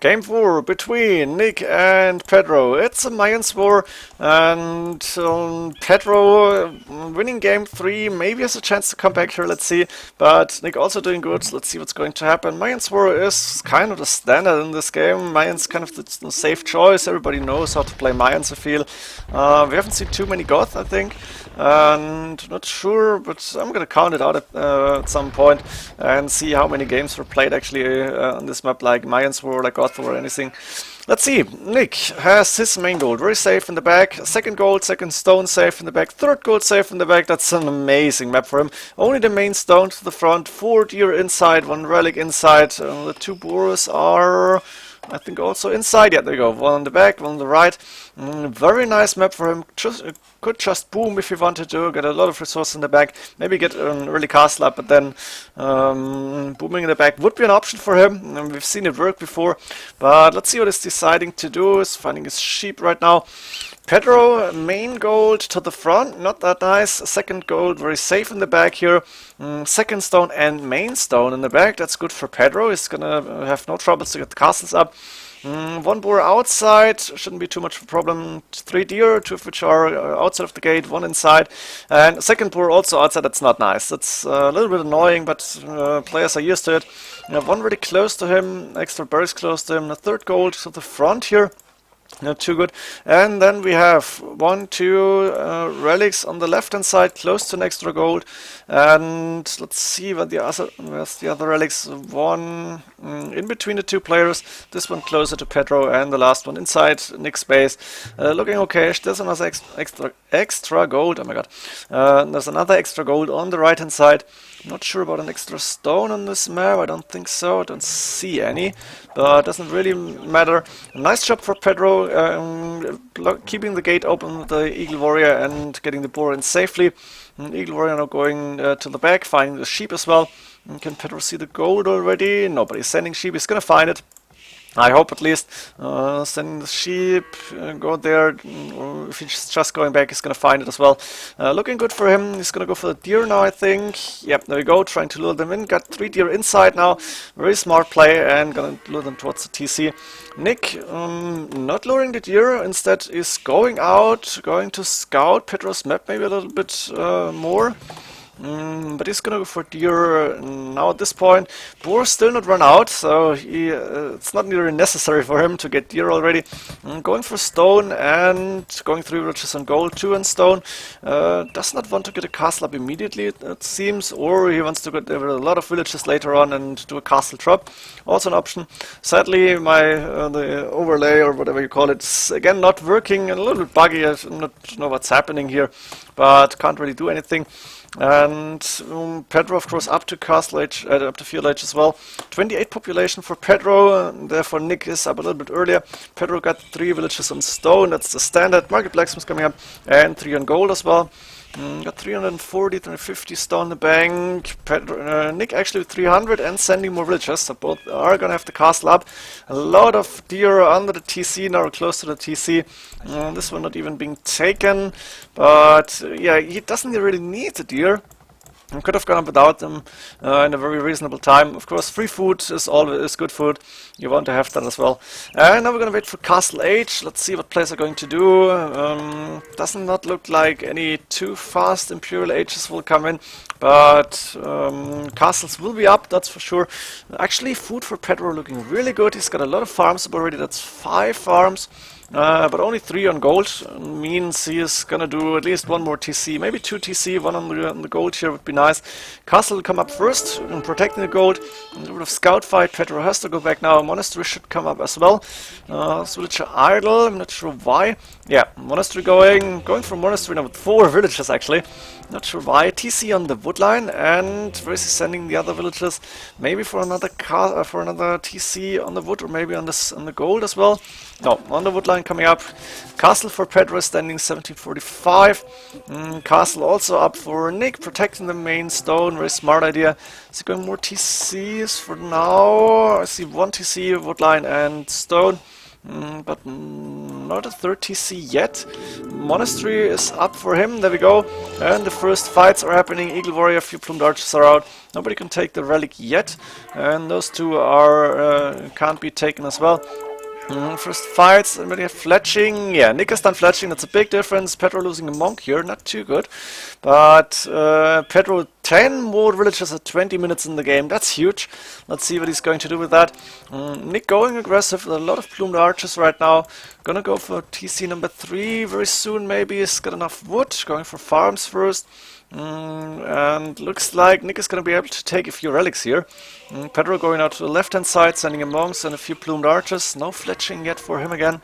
Game 4 between Nick and Pedro. It's a Mayans war, and Pedro winning game 3 maybe has a chance to come back here, let's see. But Nick also doing good, so let's see what's going to happen. Mayans war is kind of the standard in this game. Mayans kind of the safe choice, everybody knows how to play Mayans, I feel. We haven't seen too many Goth, I think. And not sure, but I'm gonna count it out at some point and see how many games were played actually on this map, like Mayans War, like Goth or anything. Let's see. Nick has his main gold very safe in the back, second gold, second stone safe in the back, third gold safe in the back. That's an amazing map for him. Only the main stone to the front, 4 deer inside, 1 relic inside. The 2 boars are, I think, also inside. Yeah, there you go. 1 on the back, 1 on the right. Very nice map for him. Could just boom if he wanted to. Get a lot of resources in the back. Maybe get an early castle up, but then booming in the back would be an option for him. We've seen it work before. But let's see what he's deciding to do. He's finding his sheep right now. Pedro, main gold to the front, not that nice. Second gold, very safe in the back here. Second stone and main stone in the back. That's good for Pedro. He's gonna have no troubles to get the castles up. 1 boar outside, shouldn't be too much of a problem. 3 deer, 2 of which are outside of the gate, 1 inside. And second boar also outside. That's not nice. That's a little bit annoying, but players are used to it. 1 really close to him, extra berries close to him. A third gold to the front here. Not too good. And then we have 1, 2 relics on the left hand side, close to an extra gold. And let's see what where's the other relics. 1 in between the 2 players. This one closer to Pedro, and the last one inside Nick's base. Looking okay. There's another extra gold. Oh my god. There's another extra gold on the right hand side. Not sure about an extra stone on this map. I don't think so. I don't see any, but it doesn't really matter. Nice job for Pedro, keeping the gate open with the Eagle Warrior and getting the boar in safely. Eagle Warrior now going to the back, finding the sheep as well. Can Pedro see the gold already? Nobody's sending sheep. He's gonna find it. I hope at least. Sending the sheep, go there, or if he's just going back, he's gonna find it as well. Looking good for him. He's gonna go for the deer now, I think. Yep, there we go, trying to lure them in. Got 3 deer inside now. Very smart play, and gonna lure them towards the TC. Nick, not luring the deer, instead is going out, going to scout Pedro's map maybe a little bit more. But he's gonna go for deer now at this point. Boar still not run out, so it's not really necessary for him to get deer already. Going for stone and going 3 riches on gold, 2 on stone. Does not want to get a castle up immediately, it seems, or he wants to get a lot of villages later on and do a castle drop. Also an option. Sadly, the overlay or whatever you call it is again not working, a little bit buggy. I don't know what's happening here, but can't really do anything. And Pedro, of course, up to castle age, up to field age as well. 28 population for Pedro, therefore Nick is up a little bit earlier. Pedro got 3 villages on stone, that's the standard. Market blacksmith coming up, and 3 on gold as well. Got 340, 350 stone in the bank. Nick actually with 300 and sending more villagers, so both are gonna have the castle up. A lot of deer under the TC now, close to the TC. This one not even being taken, but yeah, he doesn't really need the deer. Could have gone up without them in a very reasonable time. Of course, free food is always good food. You want to have that as well. And now we're going to wait for Castle Age. Let's see what players are going to do. Doesn't not look like any too fast Imperial Ages will come in, but castles will be up, that's for sure. Actually, food for Pedro looking really good. He's got a lot of farms up already. That's 5 farms. But only 3 on gold means he is gonna do at least 1 more TC, maybe 2 TC, 1 on the gold here would be nice. Castle will come up first, and protecting the gold. A little bit of scout fight, Pedro has to go back now. Monastery should come up as well. Villager idle, I'm not sure why. Yeah, monastery going for monastery now with 4 villages actually. Not sure why. TC on the woodline, and where is he sending the other villages? Maybe for another TC on the wood, or maybe on the gold as well. No, on the woodline coming up. Castle for Pedro standing 1745. Castle also up for Nick, protecting the main stone. Very smart idea. Is he going more TCs for now? I see 1 TC, woodline and stone. but not a third TC yet. Monastery is up for him, there we go. And the first fights are happening. Eagle Warrior, a few plumed archers are out. Nobody can take the relic yet. And those two are can't be taken as well. First fights, anybody have fletching? Yeah, Nick has done fletching, that's a big difference. Pedro losing a monk here, not too good. But Pedro 10 more villagers at 20 minutes in the game, that's huge. Let's see what he's going to do with that. Nick going aggressive with a lot of plumed archers right now. Gonna go for TC number 3 very soon maybe. He's got enough wood, going for farms first. And looks like Nick is going to be able to take a few relics here. Pedro going out to the left hand side, sending a monks and a few plumed archers. No fletching yet for him again.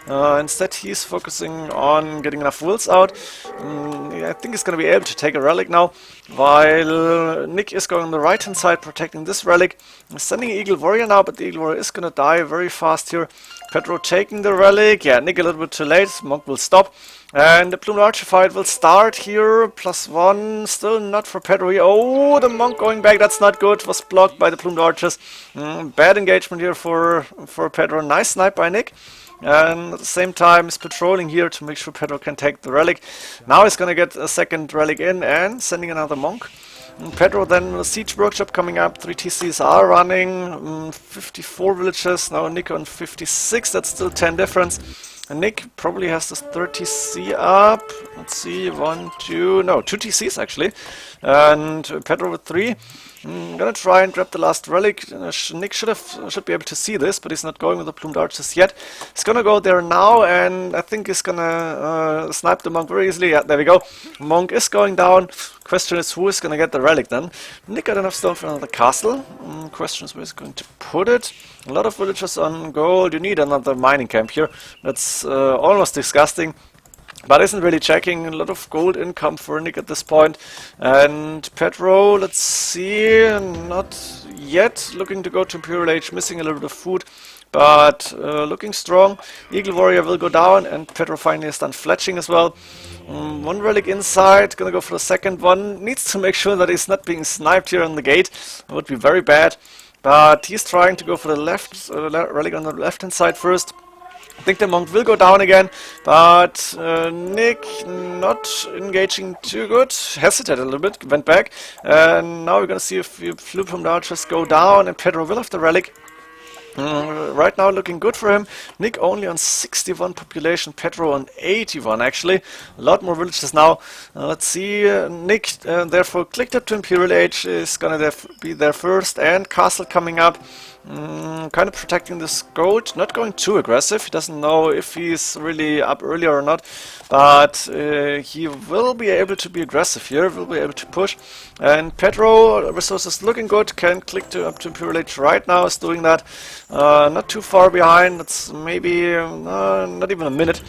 Instead he's focusing on getting enough wills out. I think he's going to be able to take a relic now. While Nick is going on the right hand side protecting this relic. Sending Eagle Warrior now, but the Eagle Warrior is going to die very fast here. Pedro taking the relic. Yeah, Nick a little bit too late. Monk will stop. And the plumed archer fight will start here. +1. Still not for Pedro here. Oh, the monk going back. That's not good. Was blocked by the plumed archers. Bad engagement here for Pedro. Nice snipe by Nick. And at the same time he's patrolling here to make sure Pedro can take the relic. Now he's gonna get a second relic in and sending another monk. Pedro then with a siege workshop coming up. 3 TCs are running. 54 villages. Now Nick on 56. That's still 10 difference. And Nick probably has this 3rd TC up. Let's see, 1, 2, no, 2 TCs actually. And Pedro with 3. I'm gonna try and grab the last relic. Nick should be able to see this, but he's not going with the plumed archers yet. He's gonna go there now, and I think he's gonna snipe the monk very easily. Yeah, there we go. Monk is going down. Question is who is gonna get the relic then. Nick got enough stone for another castle. Question is where he's going to put it. A lot of villagers on gold. You need another mining camp here. That's almost disgusting. But isn't really checking. A lot of gold income for Nick at this point. And Pedro, let's see, not yet looking to go to Imperial Age, missing a little bit of food. But looking strong. Eagle Warrior will go down, and Pedro finally has done fletching as well. One relic inside, gonna go for the second one. Needs to make sure that he's not being sniped here on the gate. That would be very bad. But he's trying to go for the left relic on the left hand side first. I think the monk will go down again, but Nick not engaging too good. Hesitated a little bit, went back. And now we're gonna see if you flew from the archers go down, and Pedro will have the relic. Right now looking good for him. Nick only on 61 population, Pedro on 81 actually. A lot more villages now. Let's see, Nick therefore clicked up to Imperial Age, is gonna be there first, and castle coming up. Kind of protecting this gold, not going too aggressive. He doesn't know if he's really up earlier or not, but he will be able to be aggressive here, will be able to push. And Pedro, resources looking good, can click up to Imperial Age right now, is doing that. Not too far behind, it's maybe not even a minute.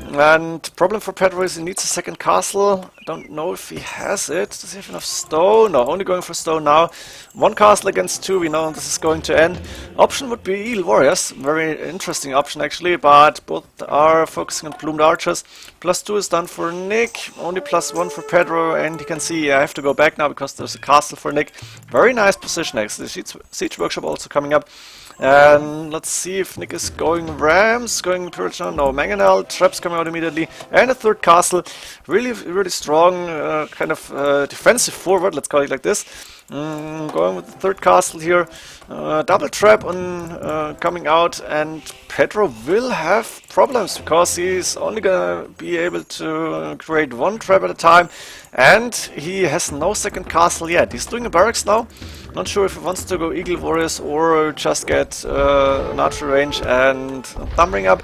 And problem for Pedro is he needs a second castle. I don't know if he has it. Does he have enough stone? No, only going for stone now. One castle against 2, we know this is going to end. Option would be Eagle Warriors. Very interesting option actually, but both are focusing on plumed archers. +2 is done for Nick, only +1 for Pedro, and you can see I have to go back now because there's a castle for Nick. Very nice position actually. Siege Workshop also coming up. And let's see if Nick is going Rams, going Imperial, no, Mangonel, traps coming out immediately, and a 3rd castle. Really, really strong, kind of defensive forward, let's call it like this. Going with the 3rd castle here, double trap on coming out, and Pedro will have problems because he's only gonna be able to create 1 trap at a time, and he has no second castle yet. He's doing a barracks now. Not sure if he wants to go Eagle Warriors or just get an archer range and thumbring up.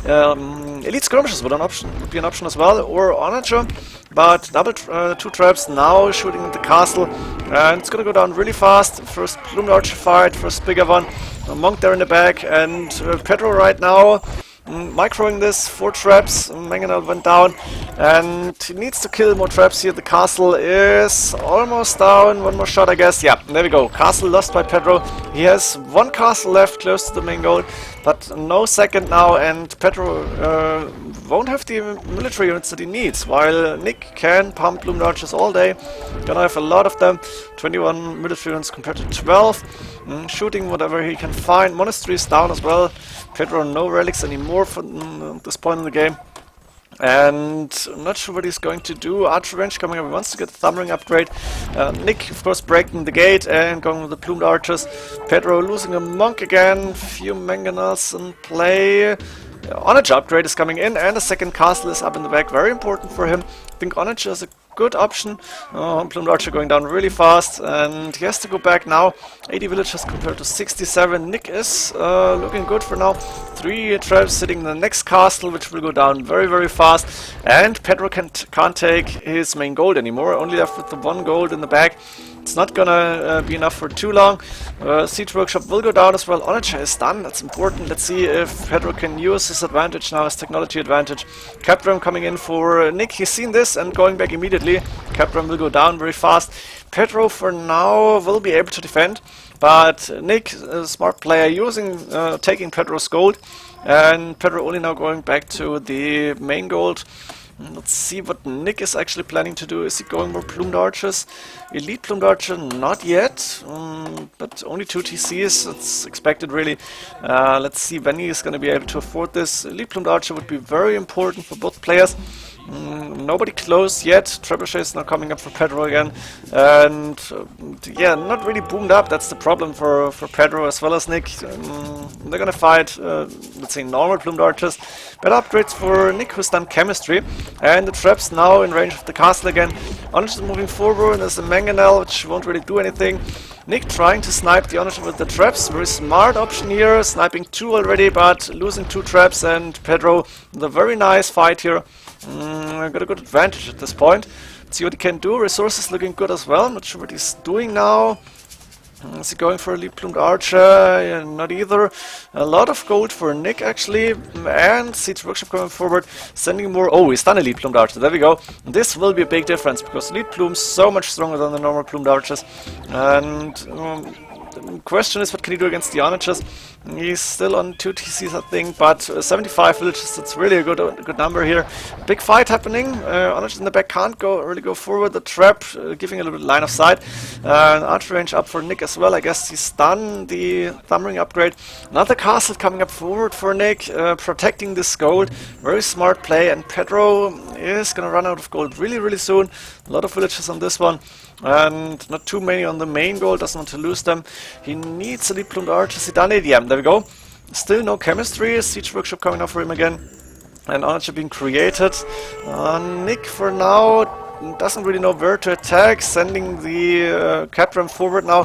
Elite skirmishes would be an option as well, or Onager, but double 2 traps now shooting at the castle, and it's gonna go down really fast. First plumed archer fight, first bigger one. A monk there in the back, and Pedro right now microing this, 4 traps. Mangonel went down, and he needs to kill more traps here. The castle is almost down. One more shot, I guess. Yeah, there we go. Castle lost by Pedro. He has 1 castle left close to the main goal, but no second now, and Pedro won't have the military units that he needs, while Nick can pump plumed archers all day. Gonna have a lot of them, 21 military units compared to 12, shooting whatever he can find. Monastery is down as well. Pedro no relics anymore from this point in the game. And I'm not sure what he's going to do. Archer Range coming up, he wants to get the Thumb Ring upgrade. Nick, of course, breaking the gate and going with the plumed archers. Pedro losing a monk again. Few mangonels in play. Onage upgrade is coming in, and a second castle is up in the back. Very important for him. I think Onage is a good option. Plumed Archer going down really fast, and he has to go back now. 80 villagers compared to 67. Nick is looking good for now. 3 traps sitting in the next castle, which will go down very, very fast. And Pedro can't take his main gold anymore. Only left with the 1 gold in the bag. It's not gonna be enough for too long. Siege Workshop will go down as well. Onage is done, that's important. Let's see if Pedro can use his advantage now, his technology advantage. Capdram coming in for Nick. He's seen this and going back immediately. Capdram will go down very fast. Pedro for now will be able to defend, but Nick, a smart player, taking Pedro's gold, and Pedro only now going back to the main gold. Let's see what Nick is actually planning to do. Is he going more plumed archers? Elite plumed archer, not yet, but only 2 TCs, it's expected really. Let's see when he is going to be able to afford this. Elite plumed archer would be very important for both players. Nobody close yet. Trebuchet is now coming up for Pedro again, and yeah, not really boomed up. That's the problem for Pedro as well as Nick. They're gonna fight, let's say, normal plumed archers. Better upgrades for Nick, who's done chemistry, and the traps now in range of the castle again. Onage is moving forward, and there's a mangonel which won't really do anything. Nick trying to snipe the Onage with the traps. Very smart option here, sniping 2 already, but losing 2 traps, and Pedro with a very nice fight here. Got a good advantage at this point. Let's see what he can do. Resources looking good as well. Not sure what he's doing now. Is he going for a elite plumed archer? Yeah, not either. A lot of gold for Nick actually, and Siege Workshop coming forward, sending more. Oh, he's done elite plumed archer. There we go. This will be a big difference because elite plumes so much stronger than the normal plumed archers. And the question is, what can he do against the Onages? He's still on 2 TCs, I think, but 75 villages, that's really a good number here. Big fight happening. Onage in the back can't really go forward. The trap giving a little bit line of sight. Archer range up for Nick as well. I guess he's done the Thumb Ring upgrade. Another castle coming up forward for Nick, protecting this gold. Very smart play, and Pedro is gonna run out of gold really, really soon. A lot of villages on this one, and not too many on the main gold. Doesn't want to lose them. He needs elite plumed archers. He done it. Yeah, there we go. Still no chemistry. Siege Workshop coming up for him again, and Onage being created. Nick for now doesn't really know where to attack, sending the Capdram forward now,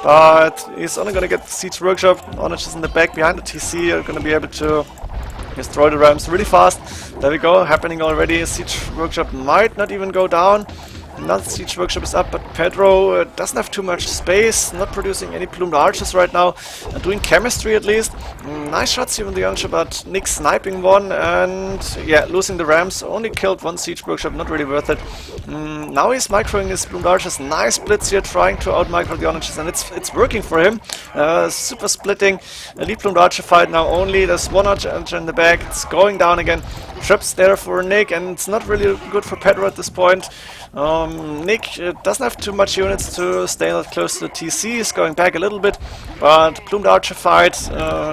but he's only gonna get the Siege Workshop. Onage is in the back behind the TC. Are gonna be able to destroy the rams really fast. There we go, happening already. Siege Workshop might not even go down. Another Siege Workshop is up, but Pedro doesn't have too much space, not producing any plumed archers right now, doing chemistry at least. Nice shots here on the Archer, but Nick sniping one, and yeah, losing the rams. Only killed 1 Siege Workshop, not really worth it. Now he's microing his plumed archers. Nice blitz here, trying to out-micro the Onages, and it's working for him. Super splitting. Elite plumed archer fight now only. There's 1 archer in the back. It's going down again. Traps there for Nick, and it's not really good for Pedro at this point. Nick doesn't have too much units to stay that close to the TC. He's going back a little bit, but plumed archer fight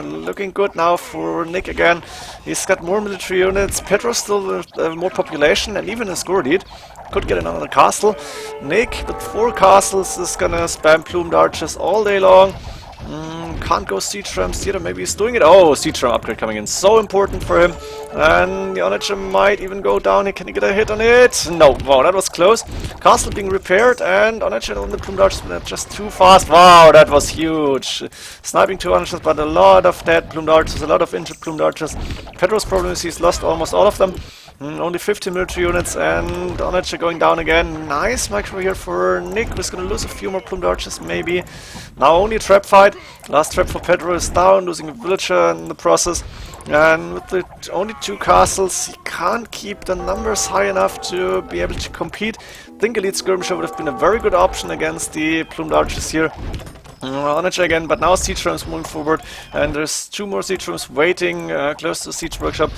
looking good now for Nick again. He's got more military units. Pedro still with more population, and even a score lead. Could get another castle. Nick with 4 castles is gonna spam plumed archers all day long. Can't go Siege Rams either, maybe he's doing it. Oh, Siege Ram upgrade coming in, so important for him. And the Onage might even go down. Can he get a hit on it? No, wow, that was close. Castle being repaired, and Onage on the plumed archers, but just too fast. Wow, that was huge. Sniping 2 Onages, but a lot of dead plumed archers, a lot of injured plumed archers. Pedro's problem is he's lost almost all of them. Only 50 military units, and Onage going down again. Nice micro here for Nick, who's gonna lose a few more plumed archers maybe. Now only a trap fight. Last trap for Pedro is down, losing a villager in the process. And with the only 2 castles, he can't keep the numbers high enough to be able to compete. I think Elite Skirmisher would have been a very good option against the plumed archers here. Onager again, but now siege rams moving forward, and there's 2 more siege rams waiting close to the siege workshop.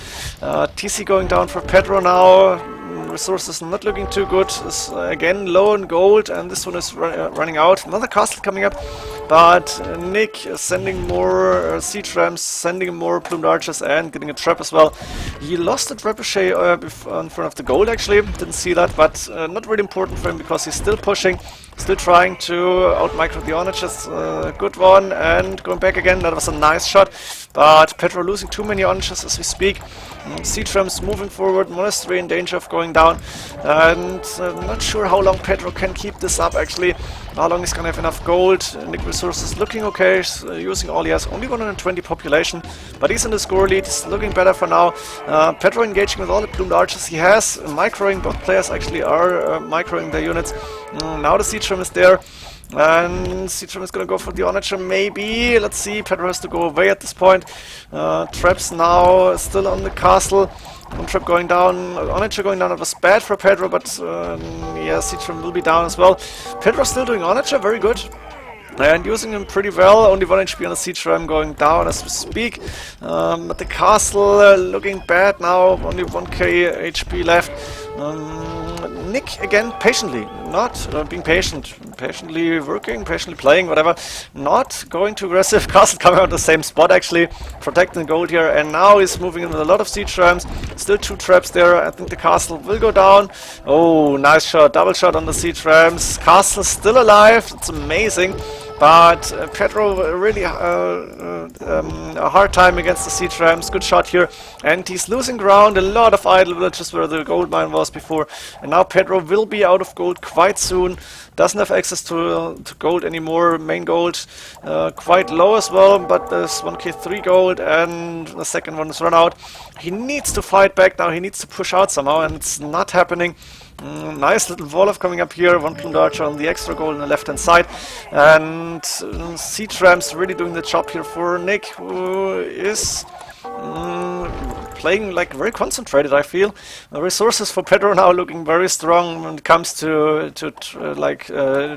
TC going down for Pedro now. Resources not looking too good. Is again low on gold, and this one is running out. Another castle coming up, but Nick is sending more siege rams, sending more plumed archers, and getting a trap as well. He lost a trebuchet in front of the gold actually. Didn't see that, but not really important for him because he's still pushing. Still trying to out-micro the onagers. Good one, and going back again. That was a nice shot, but Pedro losing too many onagers as we speak. Siege rams moving forward. MoAre3 in danger of going down, and not sure how long Pedro can keep this up actually. How long he's gonna have enough gold. Nick resources looking okay. He's, using all he has. Only 120 population, but he's in the score lead. He's looking better for now. Pedro engaging with all the plumed archers he has. Microing, both players actually are microing their units. Now the siege ram is there, and siege ram is gonna go for the onager maybe. Let's see. Pedro has to go away at this point. Traps now still on the castle. One trap going down, onager going down. It was bad for Pedro, but yeah, siege ram will be down as well. Pedro still doing onager, very good. And using him pretty well. Only 1 HP on the siege ram going down as we speak. But the castle looking bad now. Only 1k HP left. Nick again patiently, not being patient, patiently working, patiently playing, whatever. Not going too aggressive. Castle coming out the same spot actually, protecting the gold here, and now he's moving in with a lot of siege rams. Still 2 traps there. I think the castle will go down. Oh, nice shot, double shot on the siege rams. Castle still alive. It's amazing. But Pedro really a hard time against the siege rams. Good shot here, and he's losing ground. A lot of idle villages where the gold mine was before, and now Pedro will be out of gold quite soon. Doesn't have access to gold anymore. Main gold quite low as well, but there's 1k3 gold, and the second one is run out. He needs to fight back now. He needs to push out somehow, and it's not happening. Nice little Wolof coming up here, 1 plumed archer on the extra gold on the left hand side, and siege rams really doing the job here for Nick, who is playing like very concentrated, I feel. The resources for Pedro now looking very strong when it comes to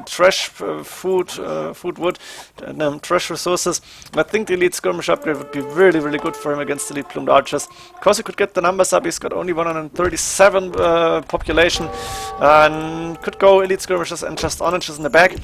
trash food wood, and trash resources. I think the elite skirmish upgrade would be really, really good for him against the elite plumed archers. Because he could get the numbers up, he's got only 137 population, and could go elite skirmishers and just onagers in the back.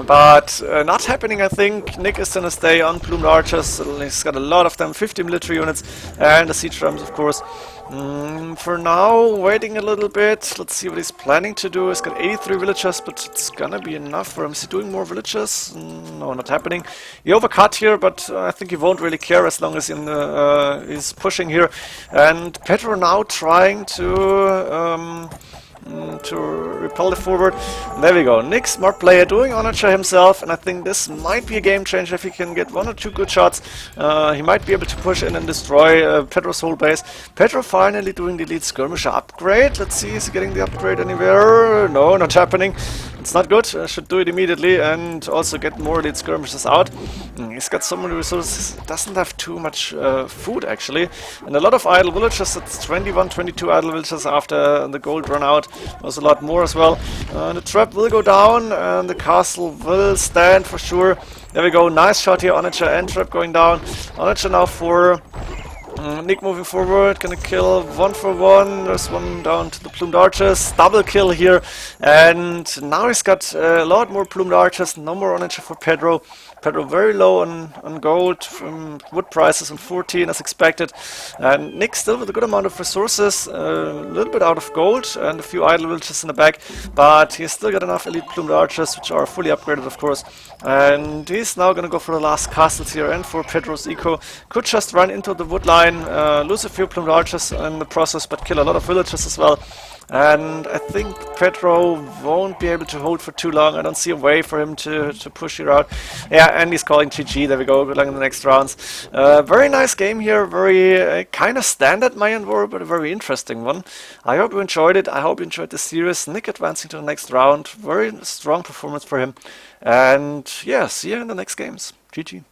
But not happening, I think. Nick is gonna stay on plumed archers. He's got a lot of them, 50 military units, and the siege rams, of course. For now, waiting a little bit. Let's see what he's planning to do. He's got 83 villagers, but it's gonna be enough for him. Is he doing more villagers? No, not happening. He overcut here, but I think he won't really care as long as he's pushing here. And Pedro now trying to repel the forward. There we go. Nick, smart player, doing onager himself, and I think this might be a game changer if he can get 1 or 2 good shots. He might be able to push in and destroy Pedro's whole base. Pedro finally doing the elite skirmisher upgrade. Let's see, is he getting the upgrade anywhere? No, not happening. It's not good. I should do it immediately and also get more elite skirmishers out. He's got so many resources. Doesn't have too much food actually, and a lot of idle villagers. It's 21, 22 idle villagers after the gold run out. There's a lot more as well. The trap will go down, and the castle will stand for sure. There we go. Nice shot here. Onager and trap going down. Onager now for Nick moving forward, gonna kill 1 for 1. There's one down to the plumed archers. Double kill here, and now he's got a lot more plumed archers. No more onager for Pedro. Pedro very low on gold, from wood prices on 14 as expected, and Nick still with a good amount of resources, a little bit out of gold and a few idle villages in the back, but he's still got enough elite plumed archers, which are fully upgraded of course, and he's now gonna go for the last castles here and for Pedro's eco. Could just run into the wood line, lose a few plumed archers in the process, but kill a lot of villagers as well. And I think Pedro won't be able to hold for too long. I don't see a way for him to push here out. Yeah, and he's calling GG. There we go. Good luck in the next rounds. Very nice game here. Very kind of standard Mayan War, but a very interesting one. I hope you enjoyed it. I hope you enjoyed the series. Nick advancing to the next round. Very strong performance for him. And yeah, see you in the next games. GG.